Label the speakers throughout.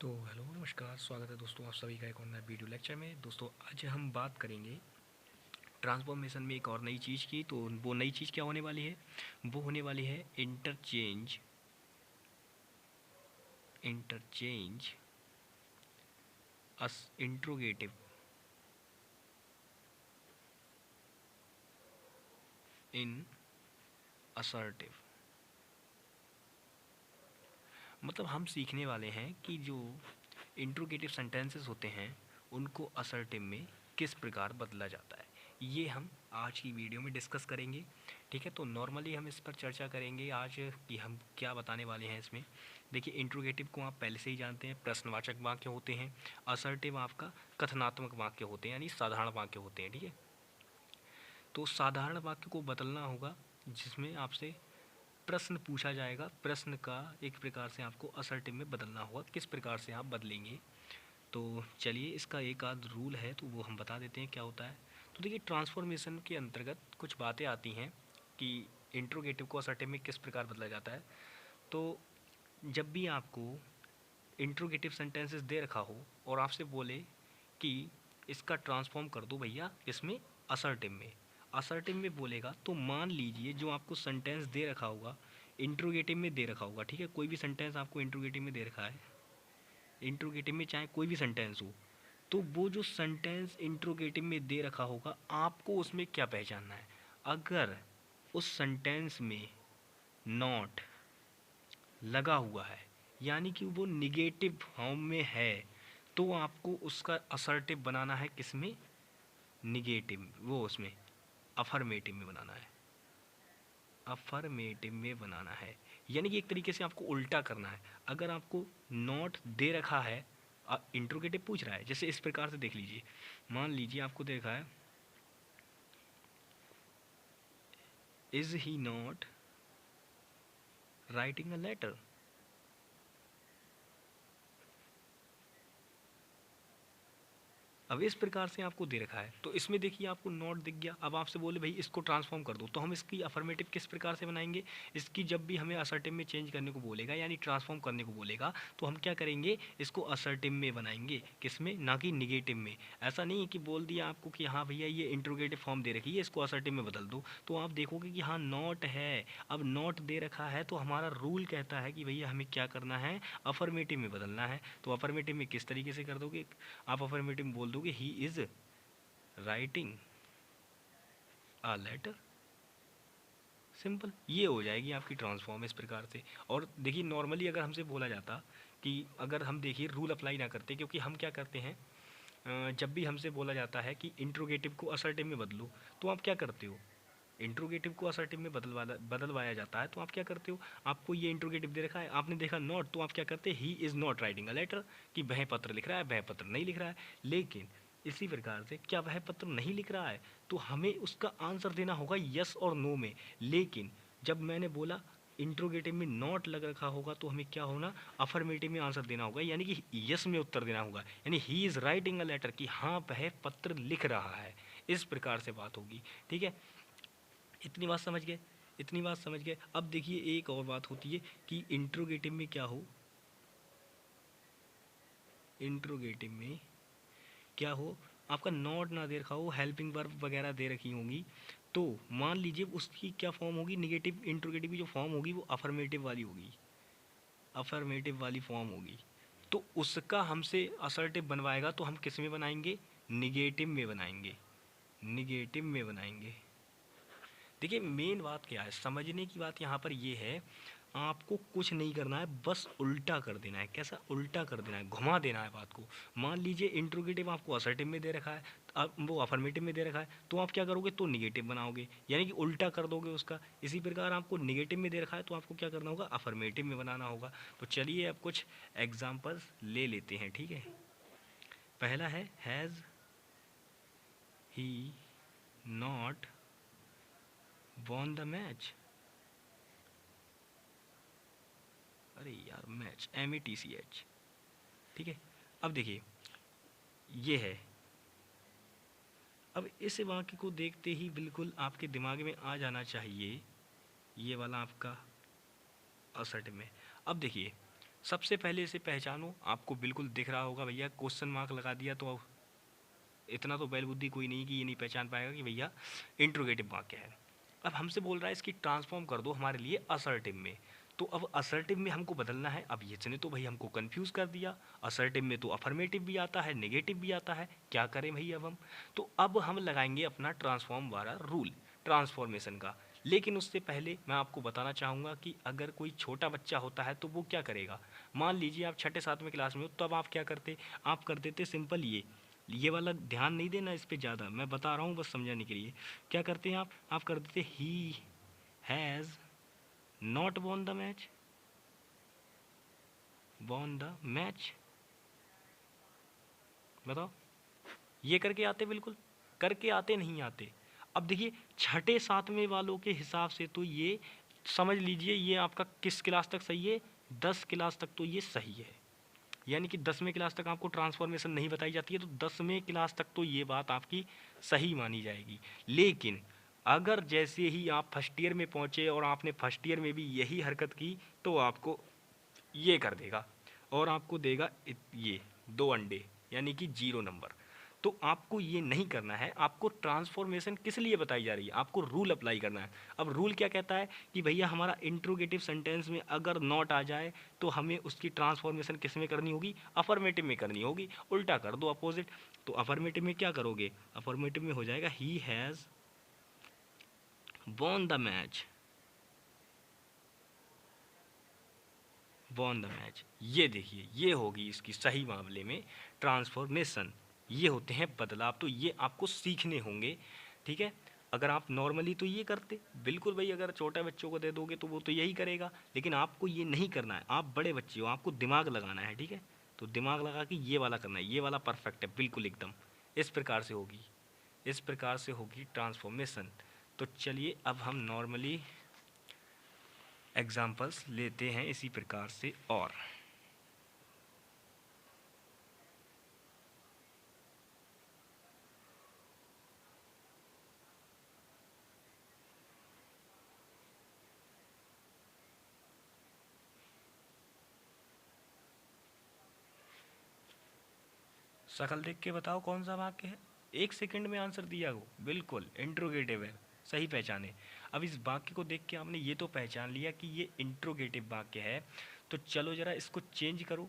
Speaker 1: तो हेलो नमस्कार, स्वागत है दोस्तों आप सभी का एक और नए वीडियो लेक्चर में। दोस्तों आज हम बात करेंगे ट्रांसफॉर्मेशन में एक और नई चीज़ की। तो वो नई चीज़ क्या होने वाली है? वो होने वाली है इंटरचेंज अस इंट्रोगेटिव इन असर्टिव। मतलब हम सीखने वाले हैं कि जो इंट्रोगेटिव सेंटेंसेस होते हैं उनको असर्टिव में किस प्रकार बदला जाता है, ये हम आज की वीडियो में डिस्कस करेंगे। ठीक है, तो नॉर्मली हम इस पर चर्चा करेंगे आज कि हम क्या बताने वाले हैं इसमें। देखिए, इंट्रोगेटिव को आप पहले से ही जानते हैं, प्रश्नवाचक वाक्य होते हैं। असर्टिव आपका कथनात्मक वाक्य होते हैं, यानी साधारण वाक्य होते हैं। ठीक है, तो साधारण वाक्य को बदलना होगा जिसमें आपसे प्रश्न पूछा जाएगा। प्रश्न का एक प्रकार से आपको असर्टिव में बदलना होगा। किस प्रकार से आप बदलेंगे, तो चलिए इसका एक आध रूल है तो वो हम बता देते हैं क्या होता है। तो देखिए, ट्रांसफॉर्मेशन के अंतर्गत कुछ बातें आती हैं कि इंट्रोगेटिव को असर्टिव में किस प्रकार बदला जाता है। तो जब भी आपको इंट्रोगेटिव सेंटेंसेस दे रखा हो और आपसे बोले कि इसका ट्रांसफॉर्म कर दो भैया इसमें असर्टिव में, असर्टिव में बोलेगा, तो मान लीजिए जो आपको सेंटेंस दे रखा होगा इंट्रोगेटिव में दे रखा होगा। ठीक है, कोई भी सेंटेंस आपको इंट्रोगेटिव में दे रखा है, इंट्रोगेटिव में चाहे कोई भी सेंटेंस हो, तो वो जो सेंटेंस इंट्रोगेटिव में दे रखा होगा आपको उसमें क्या पहचानना है। अगर उस सेंटेंस में नॉट लगा हुआ है, यानी कि वो निगेटिव फॉर्म में है, तो आपको उसका असर्टिव बनाना है किसमें? निगेटिव, वो उसमें अफर्मेटिव में बनाना है। अफर्मेटिव में बनाना है, यानी कि एक तरीके से आपको उल्टा करना है। अगर आपको नॉट दे रखा है, इंट्रोगेटिव पूछ रहा है, जैसे इस प्रकार से देख लीजिए। मान लीजिए आपको दे रखा है is he not writing a letter. अब इस प्रकार से आपको दे रखा है, तो इसमें देखिए आपको नॉट दिख गया। अब आपसे बोले भाई इसको ट्रांसफॉर्म कर दो, तो हम इसकी अफर्मेटिव किस प्रकार से बनाएंगे? इसकी जब भी हमें असर्टिव में चेंज करने को बोलेगा, यानी ट्रांसफॉर्म करने को बोलेगा, तो हम क्या करेंगे? इसको असर्टिव में बनाएंगे। किस में? ना कि निगेटिव में। ऐसा नहीं है कि बोल दिया आपको कि हाँ भैया ये इंट्रोगेटिव फॉर्म दे रखी है, इसको असर्टिव में बदल दो, तो आप देखोगे कि हाँ नॉट है। अब नॉट दे रखा है तो हमारा रूल कहता है कि भैया हमें क्या करना है? अफर्मेटिव में बदलना है। तो अफर्मेटिव में किस तरीके से कर दोगे आप? अफर्मेटिव में बोल दोगे he is writing a letter. Simple, ये हो जाएगी आपकी ट्रांसफॉर्म इस प्रकार से। और देखिए, नॉर्मली अगर हमसे बोला जाता कि अगर हम देखिए रूल अप्लाई ना करते, क्योंकि हम क्या करते हैं, जब भी हमसे बोला जाता है कि इंट्रोगेटिव को असर्टिव में बदलो, तो आप क्या करते हो? इंट्रोगेटिव को असर्टिव में बदलवाया जाता है, तो आप क्या करते हो? आपको ये इंट्रोगेटिव दे रखा है, आपने देखा नॉट, तो आप क्या करते हैं? He is not writing a letter, कि वह पत्र लिख रहा है, वह पत्र नहीं लिख रहा है। लेकिन इसी प्रकार से क्या वह पत्र नहीं लिख रहा है, तो हमें उसका आंसर देना होगा यस और नो में। लेकिन जब मैंने बोला इंट्रोगेटिव में नॉट लग रखा होगा, तो हमें क्या होना? अफर्मेटिव में आंसर देना होगा, यानी कि यस में उत्तर देना होगा, यानी he is writing a letter, कि हाँ वह पत्र लिख रहा है। इस प्रकार से बात होगी। ठीक है, इतनी बात समझ गए? इतनी बात समझ गए। अब देखिए एक और बात होती है कि इंट्रोगेटिव में क्या हो, इंट्रोगेटिव में क्या हो, आपका नॉट ना दे रखा हो, हेल्पिंग वर्ब वगैरह दे रखी होंगी, तो मान लीजिए उसकी क्या फॉर्म होगी? निगेटिव इंट्रोगेटिव की जो फॉर्म होगी वो अफर्मेटिव वाली होगी, अफर्मेटिव वाली फॉर्म होगी। तो उसका हमसे असर्टिव बनवाएगा, तो हम किस में बनाएंगे? निगेटिव में बनाएंगे, निगेटिव में बनाएंगे। देखिए मेन बात क्या है, समझने की बात यहाँ पर ये है, आपको कुछ नहीं करना है, बस उल्टा कर देना है। कैसा? उल्टा कर देना है, घुमा देना है बात को। मान लीजिए इंट्रोगेटिव आपको असर्टिव में दे रखा है, अब वो अफर्मेटिव में दे रखा है, तो आप क्या करोगे? तो निगेटिव बनाओगे, यानी कि उल्टा कर दोगे उसका। इसी प्रकार आपको निगेटिव में दे रखा है, तो आपको क्या करना होगा? अफर्मेटिव में बनाना होगा। तो चलिए अब कुछ एग्जाम्पल्स ले लेते हैं। ठीक है, पहला है has he not won the match. अरे यार, मैच, MATCH। ठीक है, अब देखिए ये है। अब इस वाक्य को देखते ही बिल्कुल आपके दिमाग में आ जाना चाहिए ये वाला आपका असर्टिव में। अब देखिए सबसे पहले इसे पहचानो, आपको बिल्कुल दिख रहा होगा भैया, क्वेश्चन मार्क लगा दिया तो इतना तो बैल बुद्धि कोई नहीं कि ये नहीं पहचान पाएगा कि भैया इंट्रोगेटिव वाक्य है। अब हमसे बोल रहा है इसकी ट्रांसफॉर्म कर दो हमारे लिए असर्टिव में। तो अब असर्टिव में हमको बदलना है। अब ये ने तो भाई हमको कंफ्यूज कर दिया, असर्टिव में तो अफर्मेटिव भी आता है, नेगेटिव भी आता है, क्या करें भाई अब हम। तो अब हम लगाएंगे अपना ट्रांसफॉर्म वाला रूल ट्रांसफॉर्मेशन का। लेकिन उससे पहले मैं आपको बताना चाहूँगा कि अगर कोई छोटा बच्चा होता है तो वो क्या करेगा। मान लीजिए आप छठे सातवें क्लास में हो, तब आप क्या करते, आप कर देते सिंपल ये वाला ध्यान नहीं देना इस पे ज़्यादा, मैं बता रहा हूँ बस समझाने के लिए। क्या करते हैं आप कर देते he has not won the match, won the match. बताओ, ये करके आते, बिल्कुल करके आते नहीं आते। अब देखिए छठे सातवें वालों के हिसाब से तो ये समझ लीजिए ये आपका किस क्लास तक सही है, 10 क्लास तक तो ये सही है। यानी कि 10वें क्लास तक आपको ट्रांसफॉर्मेशन नहीं बताई जाती है तो 10वें क्लास तक तो ये बात आपकी सही मानी जाएगी। लेकिन अगर जैसे ही आप फर्स्ट ईयर में पहुँचे और आपने फर्स्ट ईयर में भी यही हरकत की तो आपको ये कर देगा और आपको देगा ये 2 अंडे, यानी कि 0 नंबर। तो आपको ये नहीं करना है। आपको ट्रांसफॉर्मेशन किस लिए बताई जा रही है, आपको रूल अप्लाई करना है। अब रूल क्या कहता है कि भैया हमारा इंट्रोगेटिव सेंटेंस में अगर नॉट आ जाए तो हमें उसकी ट्रांसफॉर्मेशन किस में करनी होगी, अफर्मेटिव में करनी होगी। उल्टा कर दो, अपोजिट। तो अफर्मेटिव में क्या करोगे, अफर्मेटिव में हो जाएगा he has won the match, won the match. ये देखिए ये होगी इसकी सही मामले में ट्रांसफॉर्मेशन। ये होते हैं बदलाव, तो ये आपको सीखने होंगे, ठीक है। अगर आप नॉर्मली तो ये करते, बिल्कुल भाई, अगर छोटे बच्चों को दे दोगे तो वो तो यही करेगा, लेकिन आपको ये नहीं करना है। आप बड़े बच्चे हो, आपको दिमाग लगाना है, ठीक है। तो दिमाग लगा के ये वाला करना है, ये वाला परफेक्ट है बिल्कुल एकदम। इस प्रकार से होगी, इस प्रकार से होगी ट्रांसफॉर्मेशन। तो चलिए अब हम नॉर्मली एग्जाम्पल्स लेते हैं इसी प्रकार से। और शक्ल देख के बताओ कौन सा वाक्य है। 1 सेकंड में आंसर दिया हो, बिल्कुल इंट्रोगेटिव है, सही पहचाने। अब इस वाक्य को देख के आपने ये तो पहचान लिया कि ये इंट्रोगेटिव वाक्य है। तो चलो जरा इसको चेंज करो।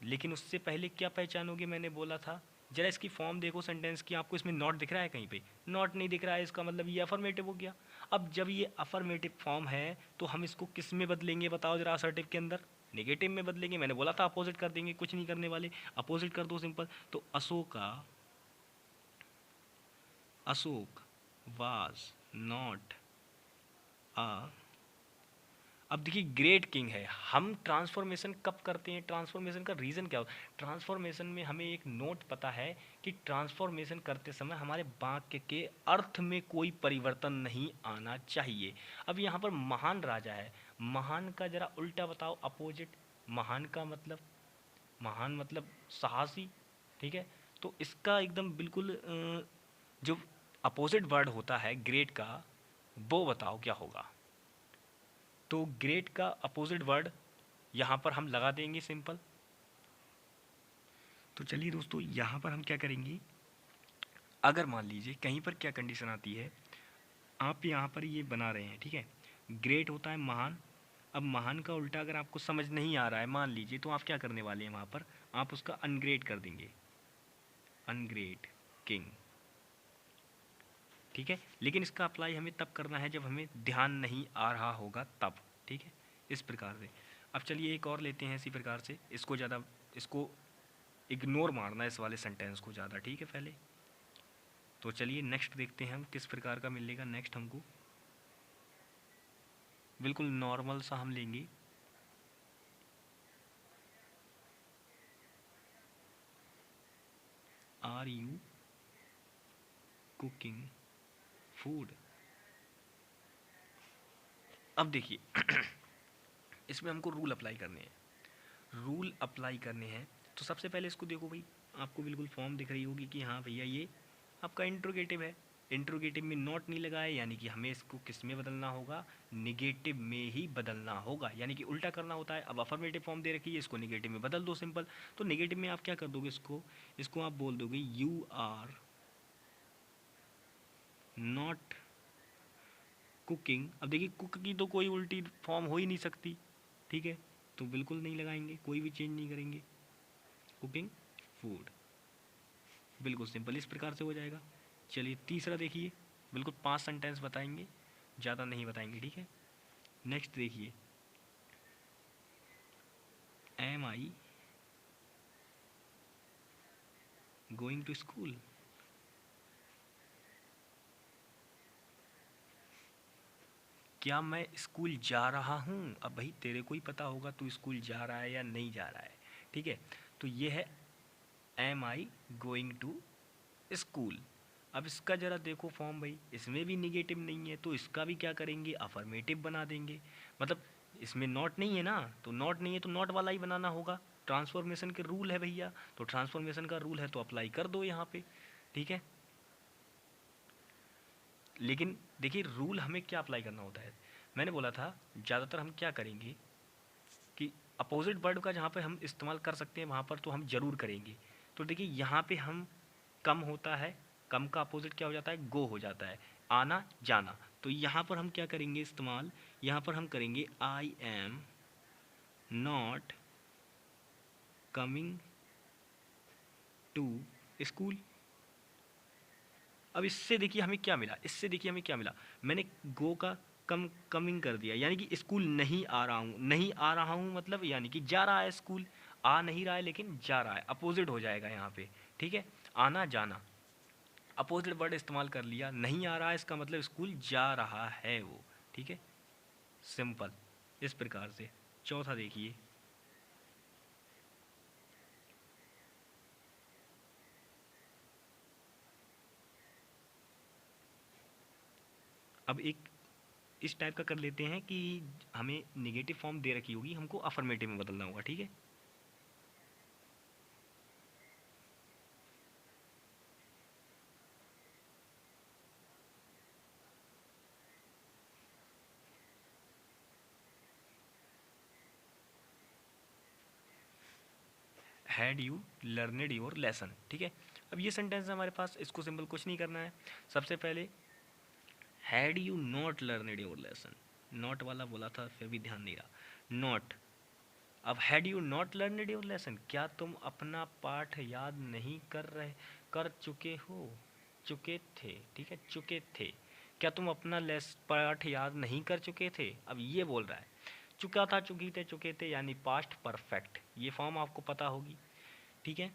Speaker 1: लेकिन उससे पहले क्या पहचानोगे, मैंने बोला था जरा इसकी फॉर्म देखो सेंटेंस की। आपको इसमें नॉट दिख रहा है, कहीं पे नॉट नहीं दिख रहा है, इसका मतलब ये अफर्मेटिव हो गया। अब जब ये अफर्मेटिव फॉर्म है तो हम इसको किस में बदलेंगे बताओ जरा, असर्टिव के अंदर नेगेटिव में बदलेंगे। मैंने बोला था अपोजिट कर देंगे, कुछ नहीं करने वाले, अपोजिट कर दो सिंपल। तो Ashoka, Ashok was not a, अब देखिए ग्रेट किंग है। हम ट्रांसफॉर्मेशन कब करते हैं, ट्रांसफॉर्मेशन का रीज़न क्या होता है। ट्रांसफॉर्मेशन में हमें एक नोट पता है कि ट्रांसफॉर्मेशन करते समय हमारे वाक्य के अर्थ में कोई परिवर्तन नहीं आना चाहिए। अब यहाँ पर महान राजा है, महान का जरा उल्टा बताओ, अपोजिट। महान का मतलब, महान मतलब साहसी, ठीक है। तो इसका एकदम बिल्कुल जो अपोजिट वर्ड होता है ग्रेट का, वो बताओ क्या होगा। तो ग्रेट का अपोजिट वर्ड यहाँ पर हम लगा देंगे सिंपल। तो चलिए दोस्तों यहाँ पर हम क्या करेंगे, अगर मान लीजिए कहीं पर क्या कंडीशन आती है, आप यहाँ पर ये बना रहे हैं, ठीक है। ग्रेट होता है महान। अब महान का उल्टा अगर आपको समझ नहीं आ रहा है मान लीजिए, तो आप क्या करने वाले हैं वहाँ पर, आप उसका अनग्रेट कर देंगे, अनग्रेट किंग, ठीक है। लेकिन इसका अप्लाई हमें तब करना है जब हमें ध्यान नहीं आ रहा होगा तब, ठीक है, इस प्रकार से। अब चलिए एक और लेते हैं इसी प्रकार से, इसको ज़्यादा, इसको इग्नोर मारना है इस वाले सेंटेंस को ज़्यादा, ठीक है पहले। तो चलिए नेक्स्ट देखते हैं हम किस प्रकार का मिलेगा नेक्स्ट हमको। बिल्कुल नॉर्मल सा हम लेंगे, आर यू कुकिंग फूड। अब देखिए इसमें हमको रूल अप्लाई करने हैं, रूल अप्लाई करने हैं। तो सबसे पहले इसको देखो भाई, आपको बिल्कुल फॉर्म दिख रही होगी कि हाँ भैया ये आपका इंट्रोगेटिव है, इंट्रोगेटिव में नॉट नहीं लगाया, यानी कि हमें इसको किस में बदलना होगा, निगेटिव में ही बदलना होगा, यानी कि उल्टा करना होता है। अब अफर्मेटिव फॉर्म दे रखी है, इसको निगेटिव में बदल दो सिंपल। तो निगेटिव में आप क्या कर दोगे, इसको आप बोल दोगे यू आर नॉट कुकिंग। अब देखिए कुक की तो कोई उल्टी फॉर्म हो ही नहीं सकती, ठीक है, तो बिल्कुल नहीं लगाएंगे, कोई भी चेंज नहीं करेंगे, कुकिंग फूड, बिल्कुल सिंपल इस प्रकार से हो जाएगा। चलिए तीसरा देखिए, बिल्कुल 5 सेंटेंस बताएंगे, ज़्यादा नहीं बताएंगे, ठीक है। नेक्स्ट देखिए, am I going to school. क्या मैं स्कूल जा रहा हूँ। अब भाई तेरे को ही पता होगा तू स्कूल जा रहा है या नहीं जा रहा है, ठीक है। तो ये है am I going to school. अब इसका ज़रा देखो फॉर्म भाई, इसमें भी निगेटिव नहीं है, तो इसका भी क्या करेंगे, अफर्मेटिव बना देंगे। मतलब इसमें नॉट नहीं है ना, तो नॉट नहीं है तो नॉट वाला ही बनाना होगा। ट्रांसफॉर्मेशन के रूल है भैया, तो ट्रांसफॉर्मेशन का रूल है तो अप्लाई कर दो यहाँ पे, ठीक है। लेकिन देखिए रूल हमें क्या अप्लाई करना होता है, मैंने बोला था ज़्यादातर हम क्या करेंगे कि अपोजिट वर्ड का जहाँ पे हम इस्तेमाल कर सकते हैं वहाँ पर तो हम ज़रूर करेंगे। तो देखिए यहाँ पे हम कम होता है, कम का अपोजिट क्या हो जाता है, गो हो जाता है, आना जाना। तो यहाँ पर हम क्या करेंगे इस्तेमाल, यहाँ पर हम करेंगे I am not coming to school. अब इससे देखिए हमें क्या मिला, इससे देखिए हमें क्या मिला, मैंने गो का कमिंग कर दिया, यानी कि स्कूल नहीं आ रहा हूँ, नहीं आ रहा हूँ मतलब यानी कि जा रहा है स्कूल, आ नहीं रहा है लेकिन जा रहा है, अपोजिट हो जाएगा यहाँ पे, ठीक है। आना जाना अपोजिट वर्ड इस्तेमाल कर लिया, नहीं आ रहा है इसका मतलब स्कूल जा रहा है वो, ठीक है, सिंपल इस प्रकार से। चौथा देखिए, अब एक इस टाइप का कर लेते हैं कि हमें निगेटिव फॉर्म दे रखी होगी, हमको अफर्मेटिव में बदलना होगा, ठीक है। Had you learned your lesson, ठीक है। अब ये सेंटेंस है हमारे पास, इसको सिंपल कुछ नहीं करना है। सबसे पहले had you not learned your lesson, not वाला बोला था फिर भी ध्यान नहीं रहा, नॉट। अब had you not learned your lesson, क्या तुम अपना पाठ याद नहीं कर चुके हो, चुके थे, ठीक है, चुके थे। क्या तुम अपना पाठ याद नहीं कर चुके थे, अब ये बोल रहा है। चुका था, चुके थे यानी पास्ट परफेक्ट, ये फॉर्म आपको पता होगी, ठीक है।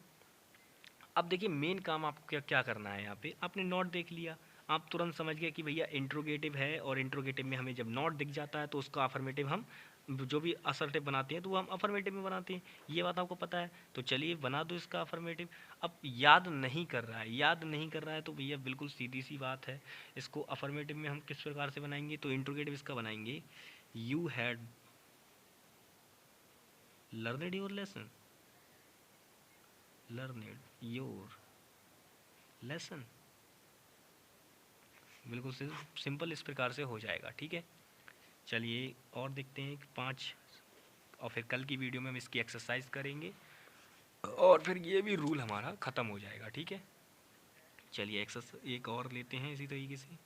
Speaker 1: अब देखिए मेन काम आपको क्या क्या करना है, यहाँ पे आपने नॉट देख लिया, आप तुरंत समझ गए कि भैया इंट्रोगेटिव है, और इंट्रोगेटिव में हमें जब नॉट दिख जाता है तो उसका अफर्मेटिव हम जो भी असर्टिव बनाते हैं तो वो हम अफर्मेटिव में बनाते हैं, ये बात आपको पता है। तो चलिए बना दो इसका अफर्मेटिव। अब याद नहीं कर रहा है, याद नहीं कर रहा है तो भैया बिल्कुल सीधी सी बात है, इसको अफर्मेटिव में हम किस प्रकार से बनाएंगे, तो इंट्रोगेटिव इसका बनाएंगे you had learned your lesson, learned your lesson, बिल्कुल सिंपल इस प्रकार से हो जाएगा, ठीक है। चलिए और देखते हैं कि 5, और फिर कल की वीडियो में हम इसकी एक्सरसाइज करेंगे और फिर ये भी रूल हमारा ख़त्म हो जाएगा, ठीक है। चलिए एक्सरसाइज एक और लेते हैं इसी तरीके से।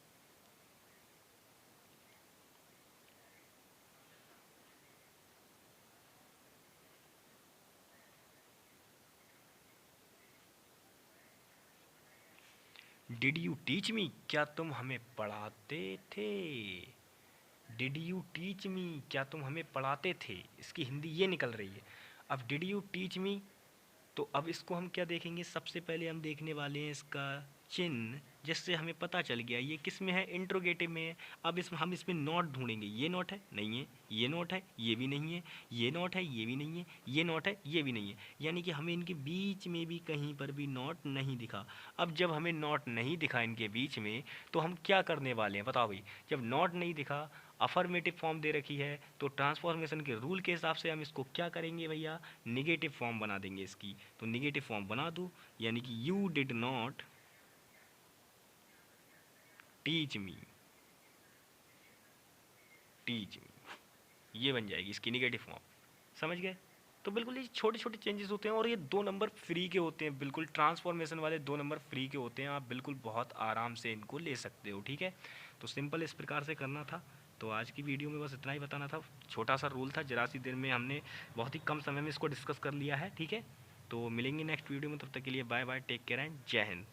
Speaker 1: डिड यू टीच मी, क्या तुम हमें पढ़ाते थे, डिड यू टीच मी, क्या तुम हमें पढ़ाते थे, इसकी हिंदी ये निकल रही है। अब डिड यू टीच मी, तो अब इसको हम क्या देखेंगे, सबसे पहले हम देखने वाले हैं इसका चिन्ह, जिससे हमें पता चल गया ये किस में है, इंट्रोगेटिव में है। अब हम इसमें नॉट ढूंढेंगे, ये नॉट है नहीं है, ये नॉट है ये भी नहीं है, ये नॉट है ये भी नहीं है, ये नॉट है ये भी नहीं है, यानी कि हमें इनके बीच में भी कहीं पर भी नॉट नहीं दिखा। अब जब हमें नॉट नहीं दिखा इनके बीच में, तो हम क्या करने वाले हैं बताओ भाई। जब नॉट नहीं दिखा, अफर्मेटिव फॉर्म दे रखी है, तो ट्रांसफॉर्मेशन के रूल के हिसाब से हम इसको क्या करेंगे भैया, निगेटिव फॉर्म बना देंगे इसकी। तो निगेटिव फॉर्म बना दूँ, यानी कि you did not teach me, teach me, ये बन जाएगी इसकी निगेटिव फॉर्म। समझ गए? तो बिल्कुल ये छोटे छोटे चेंजेस होते हैं और ये 2 नंबर फ्री के होते हैं, बिल्कुल ट्रांसफॉर्मेशन वाले 2 नंबर फ्री के होते हैं, आप बिल्कुल बहुत आराम से इनको ले सकते हो। ठीक है, तो सिंपल इस प्रकार से करना था। तो आज की वीडियो में बस इतना ही बताना था, छोटा सा रूल था, जरा सी देर में हमने बहुत ही कम समय में इसको डिस्कस कर लिया है। ठीक है, तो मिलेंगे नेक्स्ट वीडियो में, तब तक के लिए bye bye, take care and जय हिंद।